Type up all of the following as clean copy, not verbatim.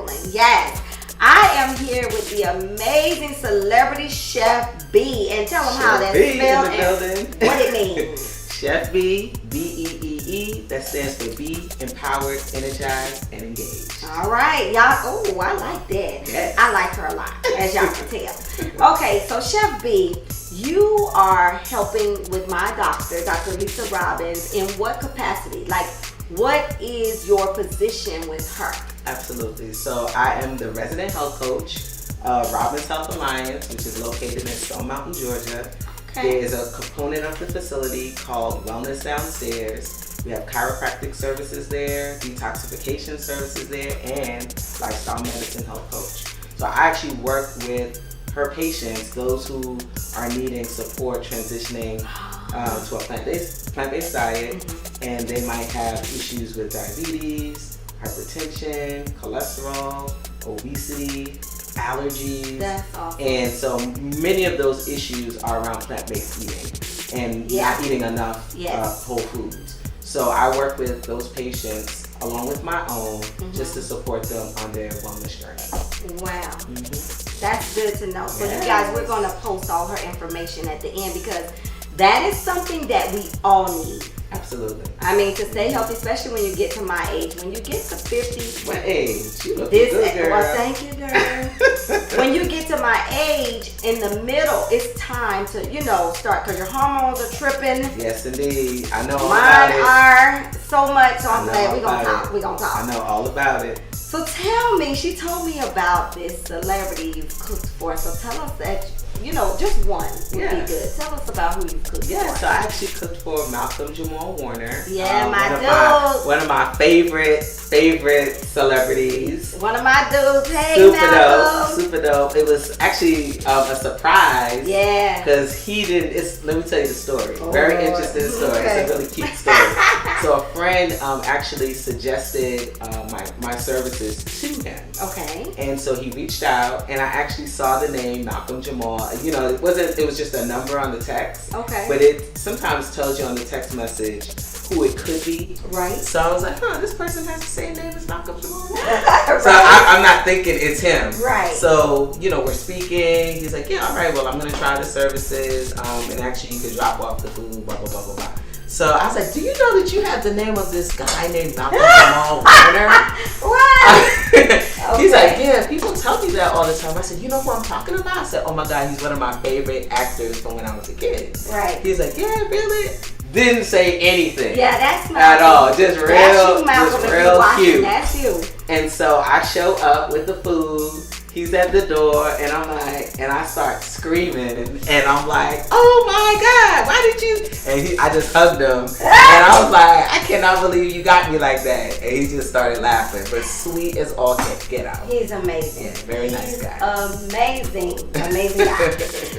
Jacqueline. Yes. I am here with the amazing celebrity chef Bee, and tell them how that's spelled and what it means. Chef Bee, B-E-E-E, that stands for Be Empowered, Energized, and Engaged. All right, y'all. Oh, I like that. Yes. I like her a lot, as y'all can tell. Okay, so Chef Bee, you are helping with my doctor, Dr. Lisa Robbins, in what capacity? Like, what is your position with her? Absolutely. So I am the resident health coach of Robbins Health Alliance, which is located in Stone Mountain, Georgia. Okay. There's a component of the facility called Wellness Downstairs. We have chiropractic services there, detoxification services there, and lifestyle medicine health coach. So I actually work with her patients, those who are needing support transitioning to a plant-based diet, and they might have issues with diabetes, hypertension, cholesterol, obesity, allergies. That's awesome. And so many of those issues are around plant-based eating and not eating enough whole foods. So I work with those patients along with my own just to support them on their wellness journey. Wow. That's good to know. So you guys, we're going to post all her information at the end because that is something that we all need. Absolutely. I mean, to stay healthy, especially when you get to my age. When you get to 50. What age? You look good, girl. Well, thank you, girl. When you get to my age, in the middle, it's time to, start, because your hormones are tripping. Yes, indeed. I know all about it. Mine are so much, so I'm glad we're going to talk. I know all about it. So tell me, she told me about this celebrity you've cooked for. So tell us that, just one would be good. Tell us about who you've cooked for. Yeah, so I actually cooked for Malcolm Jamal Warner. Yeah, my dude. One of my favorite celebrities. One of my dudes. Hey, Malcolm. Super dope. It was actually a surprise. Yeah. Because he didn't, let me tell you the story. Very interesting story. It's a really cute story. So a friend actually suggested my services to him. Okay. And so he reached out, and I actually saw the name Malcolm Jamal. It was just a number on the text. Okay. But it sometimes tells you on the text message who it could be. Right. So I was like, this person has the same name as Malcolm Jamal. So I'm not thinking it's him. Right. So, we're speaking. He's like, yeah, all right, well, I'm going to try the services. And actually, you can drop off the food, blah, blah, blah, blah, blah. So I was like, do you know that you have the name of this guy named Malcolm Jamal Warner? What? He's like, yeah, people tell me that all the time. I said, you know who I'm talking about? I said, oh my God, he's one of my favorite actors from when I was a kid. Right. He's like, yeah, really? Didn't say anything. Yeah, that's Malcolm. At all. Just real, that's you, Malcolm, just real cute. That's you. And so I show up with the food. He's at the door, and I'm like, and I start screaming, and I'm like, oh my God, why did you? And I just hugged him, and I was like, I cannot believe you got me like that. And he just started laughing, but sweet as all get out. He's amazing. Yeah, very nice guy. Amazing guy.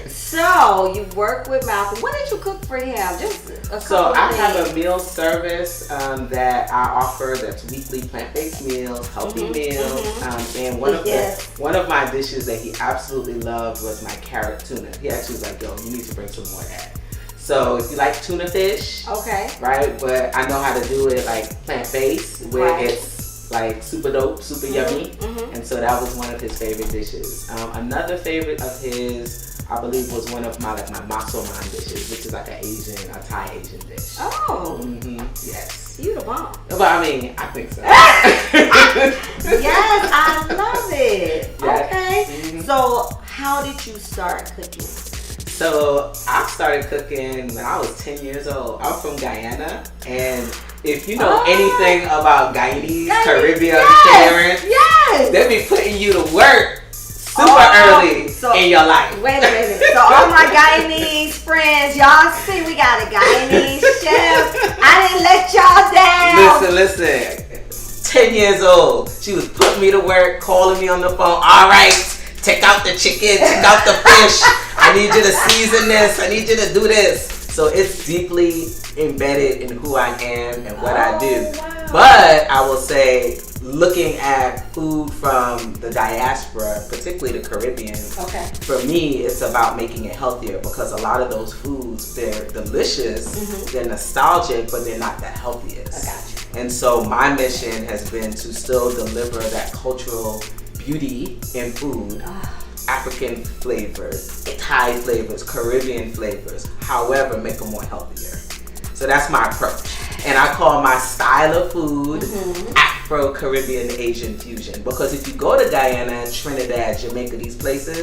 So you work with Malcolm. What did you cook for him? Just a couple So I of have things. a meal service that I offer. That's weekly plant-based meals, healthy meals, and one of my dishes that he absolutely loved was my carrot tuna. He actually was like, yo, you need to bring some more of that. So if you like tuna fish, okay, right? But I know how to do it like plant-based, where it's like super dope, super yummy, and so that was one of his favorite dishes. Another favorite of his, I believe, was one of my masoman dishes, which is like a Thai Asian dish. Oh, yes. You the bomb. But I mean, I think so. Yes, I love it. Yes. Okay. So how did you start cooking? So I started cooking when I was 10 years old. I'm from Guyana, and if you know anything about Guyanese Caribbean parents, they be putting you to work super early in your life. Wait a minute. So all my Guyanese friends, y'all see we got a Guyanese chef. I didn't let y'all down. Listen. 10 years old. She was putting me to work, calling me on the phone. All right, take out the chicken, take out the fish. I need you to season this. I need you to do this. So it's deeply embedded in who I am and what I do. Wow. But I will say, looking at food from the diaspora, particularly the Caribbean, for me, it's about making it healthier because a lot of those foods, they're delicious, they're nostalgic, but they're not the healthiest. I got you. And so my mission has been to still deliver that cultural beauty in food, African flavors, Thai flavors, Caribbean flavors, however, make them more healthier. So that's my approach. And I call my style of food Afro-Caribbean Asian fusion. Because if you go to Guyana, Trinidad, Jamaica, these places,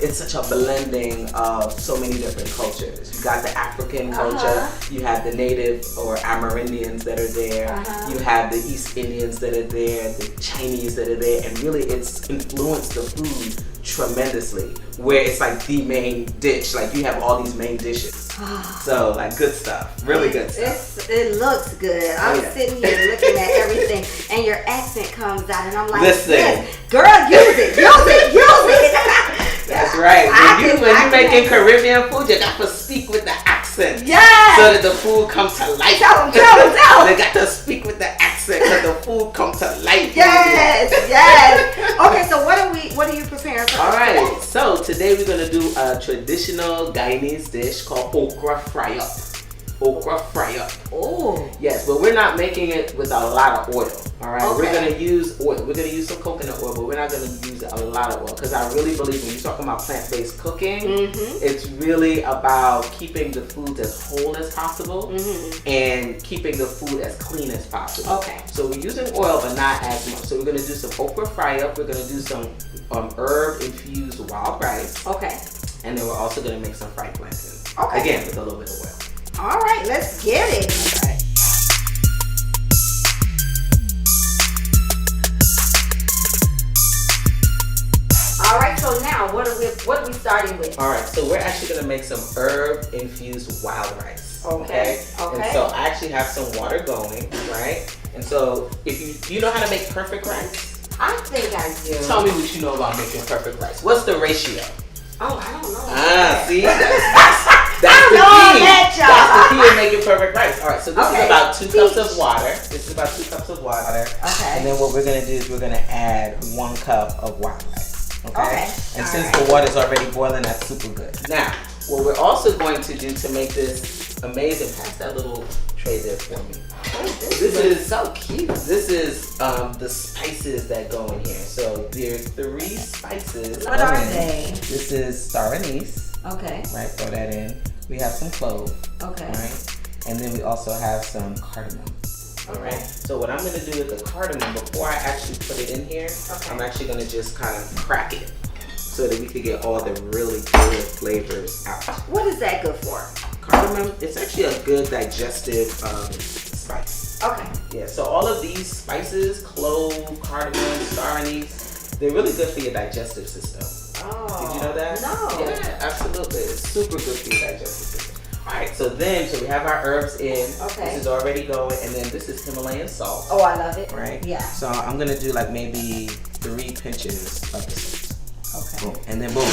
it's such a blending of so many different cultures. You got the African culture, you have the native or Amerindians that are there, you have the East Indians that are there, the Chinese that are there, and really it's influenced the food tremendously, where it's like the main dish. Like you have all these main dishes. So like good stuff, really good stuff. It looks good. I'm sitting here looking at everything, and your accent comes out, and I'm like, listen, yes, girl, use it. That's right. When you're making Caribbean food, you got to speak with the accent. Yes. So that the food comes to life. Tell them. They got to speak with the accent so the food comes to life. Yes. Okay, so what are you preparing for? All right. So today we're gonna do a traditional Guyanese dish called okra fry up. Okra fry up. Oh. Yes, but we're not making it with a lot of oil. All right. Okay. We're gonna use oil. We're gonna use some coconut oil, but we're not gonna use a lot of oil because I really believe when you're talking about plant-based cooking, it's really about keeping the food as whole as possible and keeping the food as clean as possible. Okay. So we're using oil, but not as much. So we're gonna do some okra fry up. We're gonna do some herb infused wild rice. Okay. And then we're also gonna make some fried plantains. Okay. Again, with a little bit of oil. All right, let's get it. All right. All right, so now what are we starting with? All right, so we're actually gonna make some herb infused wild rice. Okay. And so I actually have some water going, right? And so if you know how to make perfect rice? I think I do. Tell me what you know about making perfect rice. What's the ratio? Oh, I don't know. See, that's the key. That's the key in making perfect rice. All right, so this is about 2 cups of water. This is about 2 cups of water. Okay. And then what we're gonna do is we're gonna add 1 cup of wild rice. Okay. And since the water's already boiling, that's super good. Now, what we're also going to do to make this amazing, pass that little tray there for me. This is so cute. This is the spices that go in here. So there's 3 spices. What are they? This is star anise. Okay. Right, throw that in. We have some clove. Okay. Right, and then we also have some cardamom. All right. So what I'm gonna do with the cardamom, before I actually put it in here, I'm actually gonna just kind of crack it so that we can get all the really good flavors out. What is that good for? Cardamom, it's actually a good digestive spice. Okay. Yeah, so all of these spices, clove, cardamom, star anise, they're really good for your digestive system. Oh. Did you know that? No. Yeah, absolutely. It's super good for your digestive system. All right, so we have our herbs in. Okay. This is already going, and then this is Himalayan salt. Oh, I love it. Right? Yeah. So I'm gonna do like maybe 3 pinches of the salt. Okay. Boom. And then boom.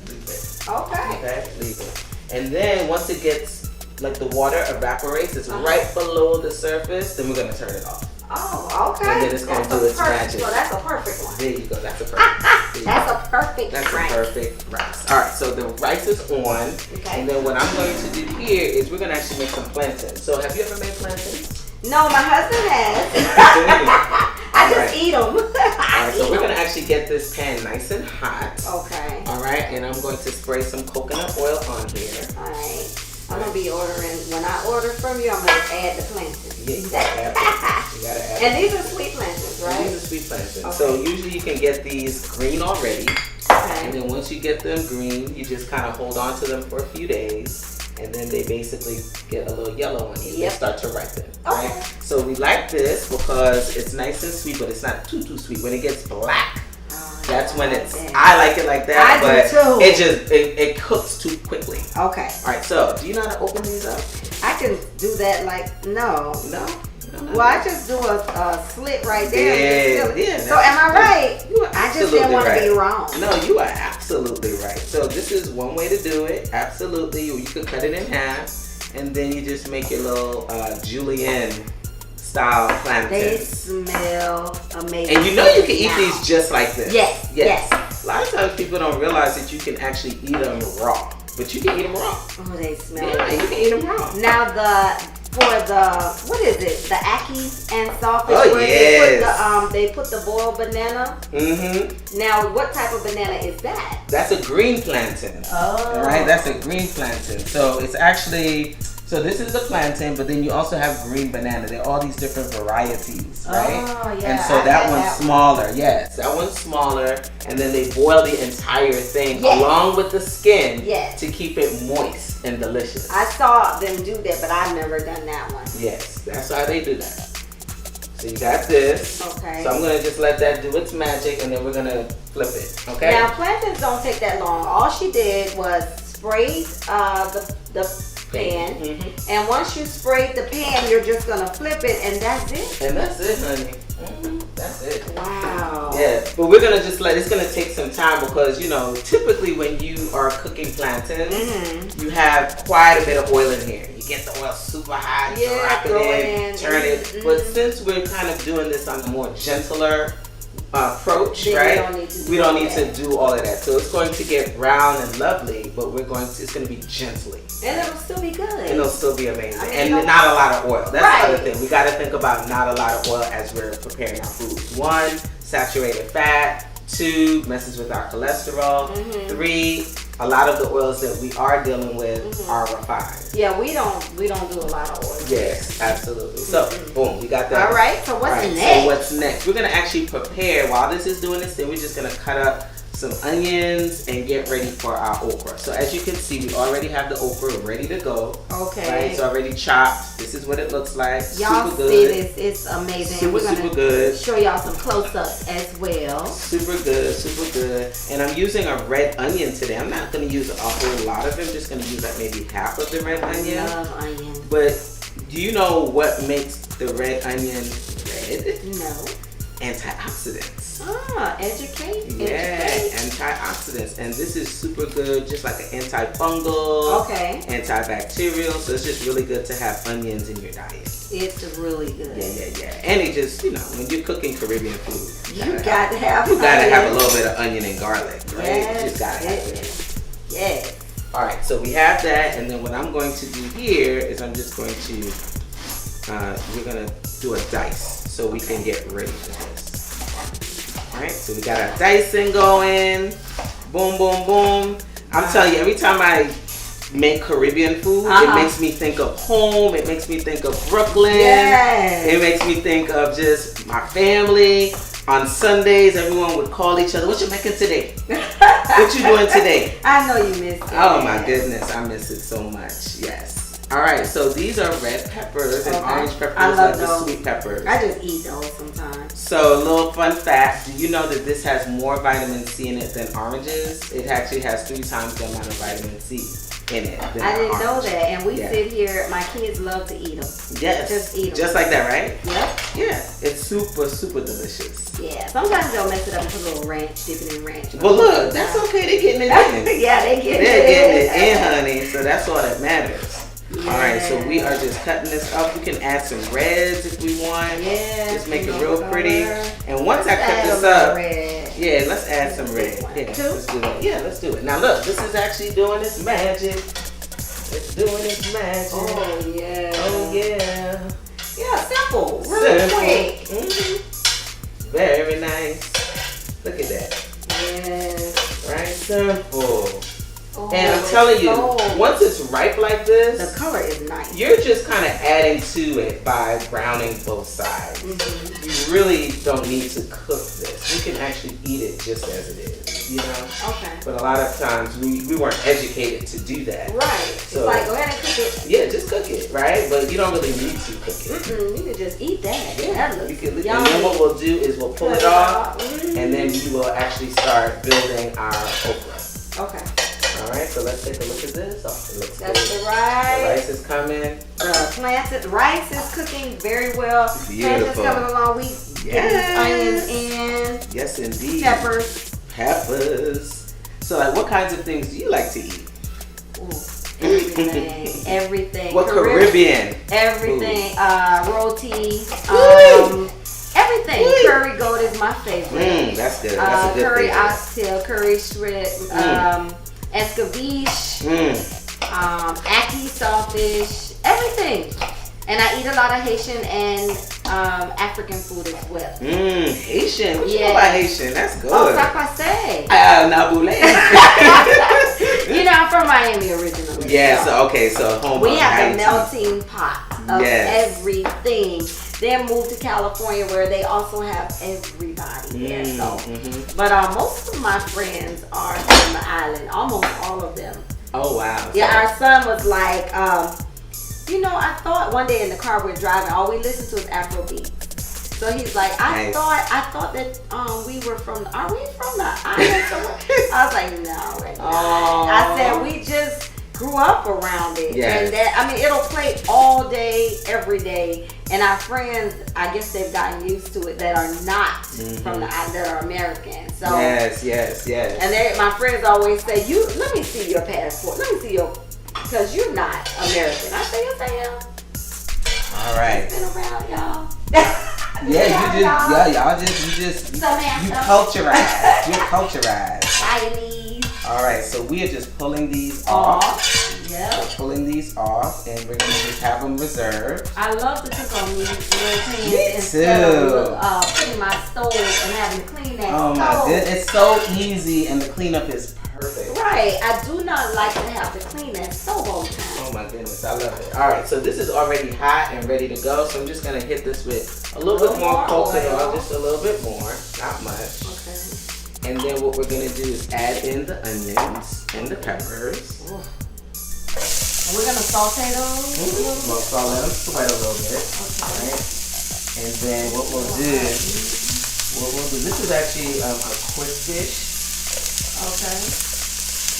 Leave it. Okay. Okay, leave it. And then once it gets, like the water evaporates, it's right below the surface, then we're gonna turn it off. Oh, okay. And then it's gonna do its magic. So that's a perfect one. There you go, that's a perfect. That's a perfect That's rice. a perfect rice. All right, so the rice is on. Okay. And then what I'm going to do here is we're gonna actually make some plantains. So have you ever made plantains? No, my husband has. I just eat them. Alright, so we're gonna actually get this pan nice and hot. Okay. Alright, and I'm going to spray some coconut oil on here. Alright. I'm gonna be ordering, when I order from you, I'm gonna add the plantains. Yeah, you gotta add them. You gotta add And these are sweet plantains, right? These are sweet plantains. Okay. So usually you can get these green already. Okay. And then once you get them green, you just kind of hold on to them for a few days. And then they basically get a little yellow on you. They start to ripen. Okay. Right? So we like this because it's nice and sweet, but it's not too sweet. When it gets black, that's when it's. I like it like that, I do too. It just it cooks too quickly. Okay. All right. So do you know how to open these up? I can do that no. No. Well, I just do a slit right there. Yeah. So am I right? You are I just didn't want to be wrong. No, you are absolutely right. So this is one way to do it. Absolutely. You could cut it in half, and then you just make your little julienne style plantains. They smell amazing. And you know you can eat these just like this. Yes. A lot of times people don't realize that you can actually eat them raw, but you can eat them raw. Oh, they smell. Yeah, you can eat them raw. Now for the, what is it? The ackee and saltfish. Oh, where yes. they put the boiled banana. Mm-hmm. Now, what type of banana is that? That's a green plantain. Oh. Right? That's a green plantain. So it's actually, so this is the plantain, but then you also have green banana. There are all these different varieties, right? Oh, yeah. And so that one's smaller. Yes, that one's smaller. And then they boil the entire thing along with the skin to keep it moist and delicious. I saw them do that, but I've never done that one. Yes, that's how they do that. So you got this. Okay. So I'm going to just let that do its magic, and then we're going to flip it. Okay? Now, plantains don't take that long. All she did was spray the pan. Mm-hmm. And once you sprayed the pan, you're just going to flip it, and that's it. And that's it, honey. Mm-hmm. That's it. Wow. Yeah, but we're going to just it's going to take some time because, you know, typically when you are cooking plantains, you have quite a bit of oil in here. You get the oil super hot, drop it in, turn it. But since we're kind of doing this on a more gentler approach, right? We don't need to do all of that. So it's going to get brown and lovely, but it's going to be gently. And it'll still be good. And it'll still be amazing. I mean, and not a lot of oil. That's the other thing. We got to think about not a lot of oil as we're preparing our food. 1, saturated fat. 2, messes with our cholesterol. 3, a lot of the oils that we are dealing with are refined. Yeah, we don't do a lot of oil. Yes, absolutely. So, boom, we got that. All right. So what's next? So what's next? We're gonna actually prepare while this is doing this thing. We're just gonna cut up some onions and get ready for our okra. So as you can see, we already have the okra ready to go. Okay. Right, it's already chopped. This is what it looks like. Y'all super good. See this? It's amazing. Super, we're gonna super good. show y'all some close-ups as well. Super good, super good. And I'm using a red onion today. I'm not gonna use a whole lot of it. I'm just gonna use like maybe half of the red onion. I love onion. But do you know what makes the red onion red? No. Antioxidants. Educate. Yeah, antioxidants. And this is super good, just like an antifungal, antibacterial. So it's just really good to have onions in your diet. It's really good. Yeah. And it just, you know, when you're cooking Caribbean food, you gotta have a little bit of onion and garlic, right? Yes, you just gotta have it. Yes. All right, so we have that, and then what I'm going to do here is I'm just going to, we're gonna do a dice so we can get ready for this. All right, so we got our dicing going. Boom, boom, boom. I'm telling you, every time I make Caribbean food, it makes me think of home. It makes me think of Brooklyn. Yes. It makes me think of just my family. On Sundays, everyone would call each other. What you making today? What you doing today? I know you miss it. Oh my goodness, I miss it so much. Yes. All right, so these are red peppers and orange peppers. I love like those. The sweet peppers. I just eat those sometimes. So a little fun fact: do you know that this has more vitamin C in it than oranges? It actually has 3 times the amount of vitamin C in it. I didn't know that, and we sit here. My kids love to eat them. Yes, just eat them, just like that, right? Yep. Yeah, it's super, super delicious. Yeah, sometimes they'll mess it up and put a little ranch, dip it in ranch. Well, look, that's okay. They're getting it in. Yeah, they're getting it in, honey. So that's all that matters. Yes. All right, so we are just cutting this up. We can add some reds if we want. Yeah. Just make it real pretty. And once I cut this up, let's add some red. Yeah, let's do it. Yeah, let's do it. Now look, this is actually doing its magic. It's doing its magic. Oh yeah. Oh yeah. Yeah, simple. Really quick. Very nice. Look at that. Yes. Right, simple. Oh, and I'm telling you, once it's ripe like this, the color is nice. You're just kind of adding to it by browning both sides. You really don't need to cook this. You can actually eat it just as it is, you know? Okay. But a lot of times we weren't educated to do that. Right. So, it's like, go ahead and cook it. Yeah, just cook it, right? But you don't really need to cook it. You can just eat that. Yeah. That looks and then what we'll do is we'll pull it off, and then we will actually start building our okra. Okay. All right, so let's take a look at this. Oh, it looks That's good. the rice. The rice is coming. The rice is cooking very well. Beautiful. Plantains coming along. We get onions in. Yes, indeed. Peppers. So, like, what kinds of things do you like to eat? Ooh, everything. Everything. What Caribbean? Everything. Roti. Everything. Ooh. Curry goat is my favorite. That's good. That's a good curry favorite. oxtail, curry shred, escabeche, ackee saltfish, everything. And I eat a lot of Haitian and African food as well. Haitian? What you know about Haitian? That's good. Oh, say. Nabule. You know, I'm from Miami originally. Yeah, so home. We have the melting pot of everything. Then moved to California where they also have everybody there. But most of my friends are from the island. Almost all of them. Oh wow. Yeah, our son was like, you know, I thought one day in the car we're driving, all we listened to is Afrobeat. So he's like, I thought that we were are we from the island somewhere? I was like, no, we're not. I said, we just grew up around it. Yes. And that, I mean, it'll play all day, every day. And our friends, I guess they've gotten used to it that are not from the island, that are American. So yes. And my friends always say, let me see your passport. Let me see your, because you're not American. I say, yes, I am. All right. Been around, y'all. You culturized. You're culturized. Guyanese. All right, so we are just pulling these off. Yeah. We're pulling these off, and we're gonna just have them reserved. I love to cook on these little pans Me instead too. of putting my stove and having to clean that Oh stove. my goodness, it's so easy, and the cleanup is perfect. Right, I do not like to have to clean that stove all the time. Oh my goodness, I love it. All right, so this is already hot and ready to go. So I'm just gonna hit this with a little bit more coconut oil, just a little bit more, not much. Okay. And then what we're gonna do is add in the onions and the peppers. Ooh. And we're gonna saute those. We'll saute them quite a little bit. Okay. All right. And then what we'll do, this is actually a quick dish. Okay.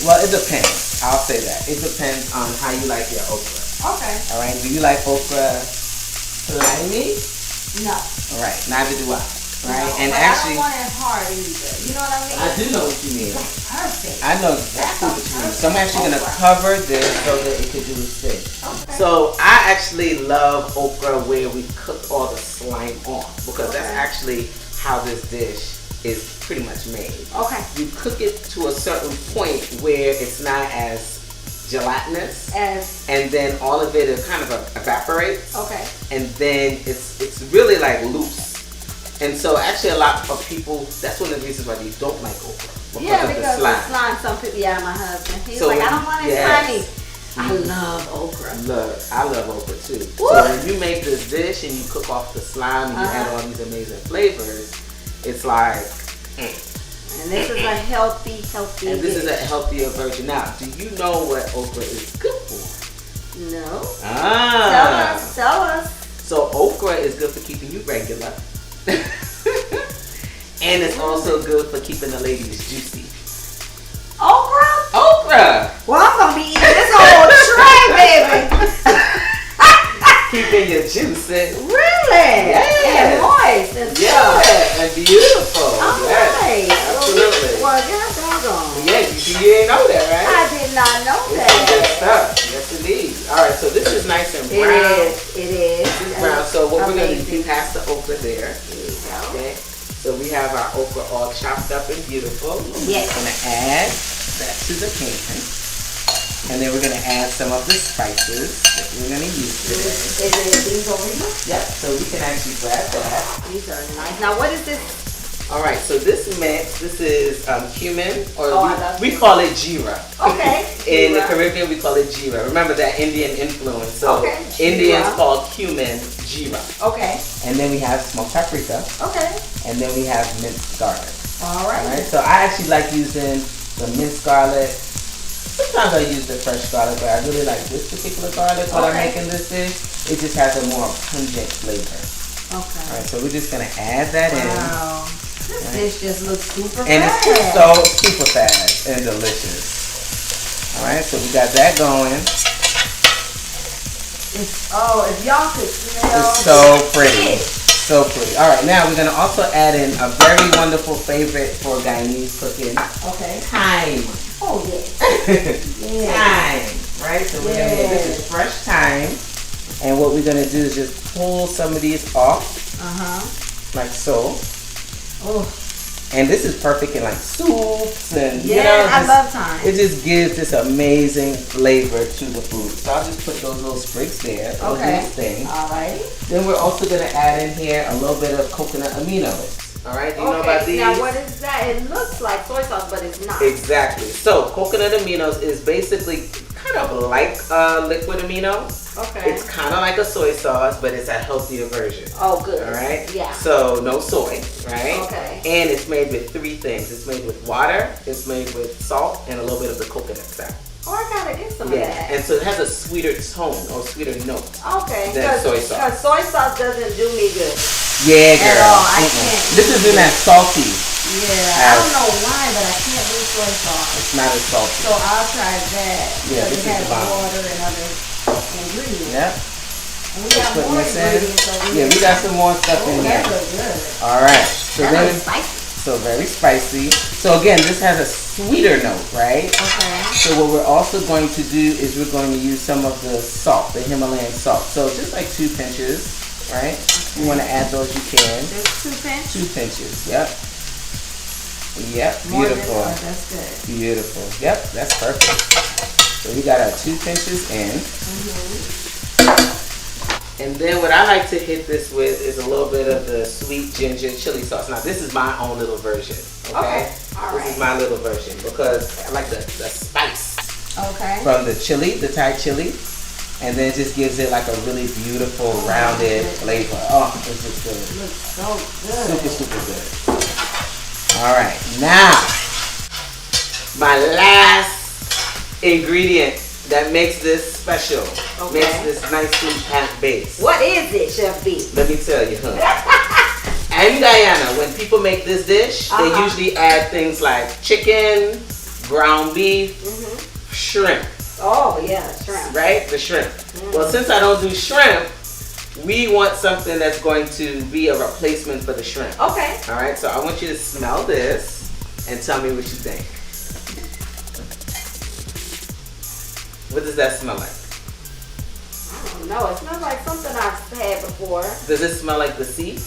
Well, it depends. I'll say that. It depends on how you like your okra. Okay. All right. Do you like okra slimy? No. All right. Neither do I. Right. No, and but actually, I don't want it hard either. You know what I mean? I do know what you mean. That's perfect. I know exactly what you mean. So I'm actually gonna cover this so that it can do its thing. Okay. So I actually love okra where we cook all the slime off because that's actually how this dish is pretty much made. Okay. You cook it to a certain point where it's not as gelatinous, and then all of it kind of evaporates. Okay. And then it's really like loose. And so actually a lot of people, that's one of the reasons why they don't like okra. Because the slime. Some people, my husband. He's like, I don't want it slimy. I love okra. Look, I love okra too. Woo! So when you make this dish and you cook off the slime and you add all these amazing flavors, it's like, And this is a healthy and this dish. is a healthier version. Now, do you know what okra is good for? No. Ah. Tell us. So okra is good for keeping you regular. And it's also good for keeping the ladies juicy. Okra! Well, I'm gonna be eating this whole tray, baby. Keeping you juicy. Really? Yeah. And moist and stuff. And beautiful. All Yes, right. absolutely. Well, God doggone. Yeah, you didn't know that, right? I did not know It's some good that. stuff. Yes, indeed. All right, so this is nice and brown. It is. This is brown. So what we're going to do, Amazing. pass the okra there. There you go. Okay. So we have our okra all chopped up and beautiful. Yes. We're going to add that to the pan. And then we're going to add some of the spices that we're going to use today. Is it these over here? Yeah, so we can actually grab that. These are nice. Now, what is this? All right, so this mix, this is cumin, or we cumin. call it jeera. Okay. In the Jeera. Caribbean, we call it jeera. Remember that Indian influence. So Okay, Indians jeera. call cumin jeera. Okay. And then we have smoked paprika, Okay. and then we have minced garlic. All right. All right, so I actually like using the minced garlic. Sometimes I use the fresh garlic, but I really like this particular garlic when I'm making this dish. It just has a more pungent flavor. Okay. All right, so we're just gonna add that in. Wow. This dish just looks super And fast. it's so super fast and delicious. All right, so we got that going. If y'all could smell. It's so pretty. So pretty. All right, now we're going to also add in a very wonderful favorite for Guyanese cooking. Okay. Thyme. Oh, yes. Thyme. Right? So we're going to this is fresh thyme. And what we're going to do is just pull some of these off. Uh-huh. Like so. Oh. And this is perfect in like soups and I love thyme. It just gives this amazing flavor to the food. So I'll just put those little sprigs there. Okay. Thing. All right. Then we're also gonna add in here a little bit of coconut aminos. All right, do you know about these? Now what is that? It looks like soy sauce, but it's not. Exactly. So coconut aminos is basically kind of like liquid amino. Okay. It's kind of like a soy sauce, but it's a healthier version. Oh, good. All right. Yeah. So no soy, right? Okay. And it's made with 3 things. It's made with water, it's made with salt, and a little bit of the coconut fat. Oh, I gotta get some of that. And so it has a sweeter tone or sweeter note. Okay. Than soy sauce. Because soy sauce doesn't do me good. Yeah, girl. At all. I can't. This is in that salty. Yeah. I don't know why, but I can't do soy sauce. It's not as salty. So I'll try that. Yeah, this it has is the bomb. water and other ingredients. Yep. And we got more ingredients. We got some more stuff in here. That looks good. All right. So that then, looks spicy. So very spicy. So again, this has a sweeter note, right? Okay. So what we're also going to do is we're going to use some of the salt, the Himalayan salt. So just like 2 pinches, right? If you want to add those, you can. There's 2 pinches? 2 pinches, yep. Yep, More beautiful. than that's good. Beautiful. Yep, that's perfect. So we got our 2 pinches in. And then what I like to hit this with is a little bit of the sweet ginger chili sauce. Now this is my own little version. Okay. All right. This is my little version because I like the spice. Okay. From the chili, the Thai chili. And then it just gives it like a really beautiful, rounded flavor. Oh, it's just good. It looks so good. Super, super good. All right, now my last ingredient that makes this special, makes this nicely packed base. What is it, Chef Beee? Let me tell you, In Guyana, when people make this dish, they usually add things like chicken, ground beef, shrimp. Oh yeah, shrimp. Right, the shrimp. Well, since I don't do shrimp, we want something that's going to be a replacement for the shrimp. Okay. All right, so I want you to smell this and tell me what you think. What does that smell like? I don't know. It smells like something I've had before. Does it smell like the sea?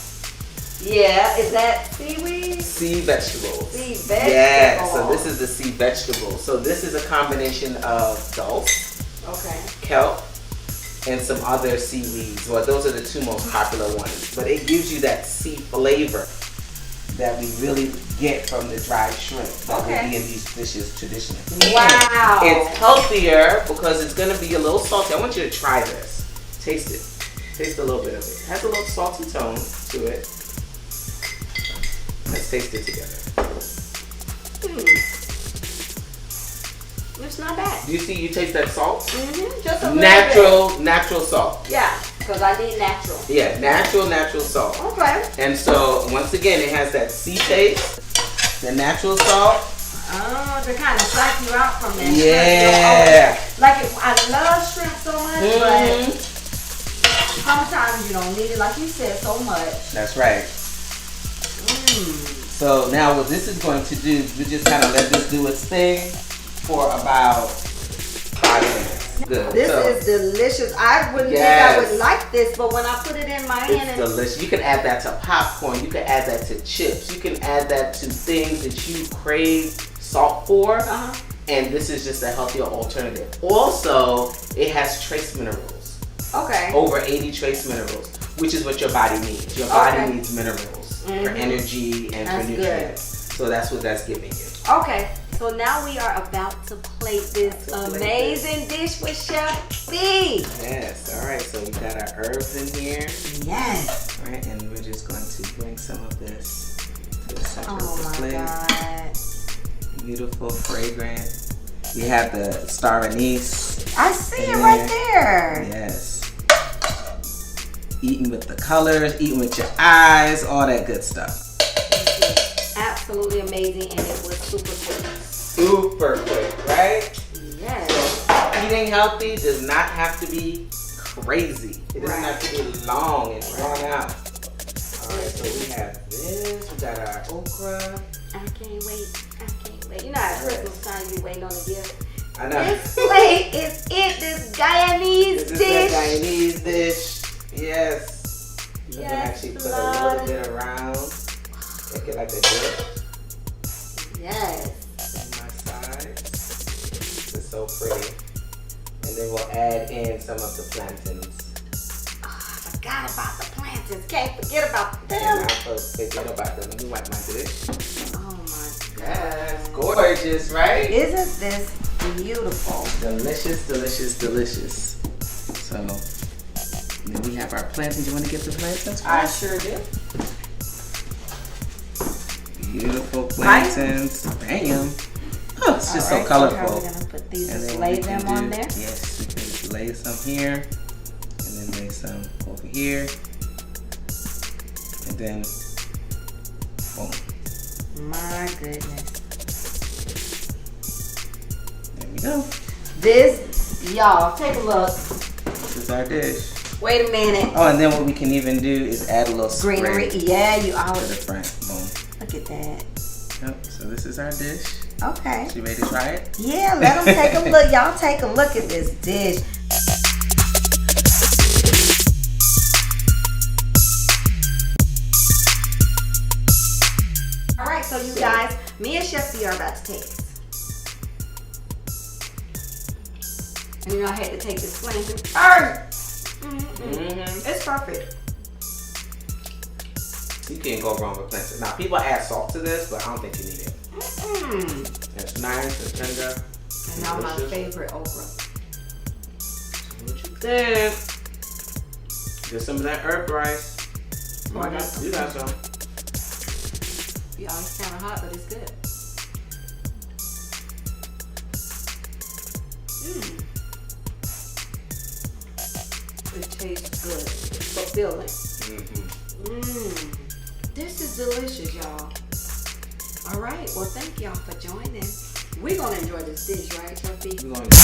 Yeah. Is that seaweed? Sea vegetables. Sea vegetables. Yeah, so this is the sea vegetable. So this is a combination of dulse, kelp, and some other seaweeds. Well, those are the 2 most popular ones. But it gives you that sea flavor that we really get from the dried shrimp that will be in these dishes traditionally. Wow. And it's healthier because it's going to be a little salty. I want you to try this. Taste it. Taste a little bit of it. It has a little salty tone to it. Let's taste it together. It's not bad. Do you see? You taste that salt? Just a little bit. Natural salt. Yeah, because I need natural. Yeah, natural salt. Okay. And so once again, it has that sea taste, the natural salt. Oh, to kind of psych you out from that. Yeah. Shrimp. Like I love shrimp so much, but sometimes you don't need it, like you said, so much. That's right. So now what this is going to do, we just kind of let this do its thing for about 5 minutes. Good. This is delicious. I wouldn't think I would like this, but when I put it in my hand, it's delicious. You can add that to popcorn. You can add that to chips. You can add that to things that you crave salt for. And this is just a healthier alternative. Also, it has trace minerals. Okay. Over 80 trace minerals, which is what your body needs. Your body needs minerals for energy and for nutrients. So that's what that's giving you. Okay. So now we are about to plate this amazing dish with Chef Beee. Yes. All right. So we got our herbs in here. Yes. All right, and we're just going to bring some of this to the center of the plate. God. Beautiful, fragrant. We have the star anise. I see it right there. Yes. Eating with the colors, eating with your eyes, all that good stuff. Absolutely amazing, and it was super quick. Super quick, right? Yes. So eating healthy does not have to be crazy. It doesn't have to be long and drawn out. Alright, so we have this. We got our okra. I can't wait. You know how at Christmas time you waiting on a gift. I know. This plate is it. This Guyanese dish. This is the Guyanese dish. Yes. You can actually put a little bit around. Make it like a dip. Yes. On my sides. This is so pretty. And then we'll add in some of the plantains. Oh, I forgot about the plantains. Can't forget about And them. I forget about them. Let me wipe my dish. Oh my God. Yes, gorgeous, right? Isn't this beautiful? Delicious, delicious, delicious. So, then we have our plantains. You want to get the plantains? I sure do. Beautiful plantains. Bam. Oh, it's just so Alright, colorful. So how are we gonna put these? And Just then lay we can them on do- there. Yes, we can lay some here, and then lay some over here, and then boom. My goodness. There we go. This, y'all, take a look. This is our dish. Wait a minute. Oh, and then what we can even do is add a little spray Greenery. Yeah, you to the always front. Boom. look at that. Yep. So this is our dish. Okay. You ready to try it? Yeah, let them take a look. Y'all take a look at this dish. All right, so you guys, me and Chef Beee are about to taste. And you know I had to take this plantain first. It's perfect. You can't go wrong with plantains. Now, people add salt to this, but I don't think you need it. It's nice and tender. And now my delicious. favorite okra. What you think? Get some of that herb rice. Oh, I got some. You got some. Yeah, it's kind of hot, but it's good. It tastes good. Fulfilling. This is delicious, y'all. All right. Well, thank y'all for joining. We're going to enjoy this dish, right, Chef Beee? We're going to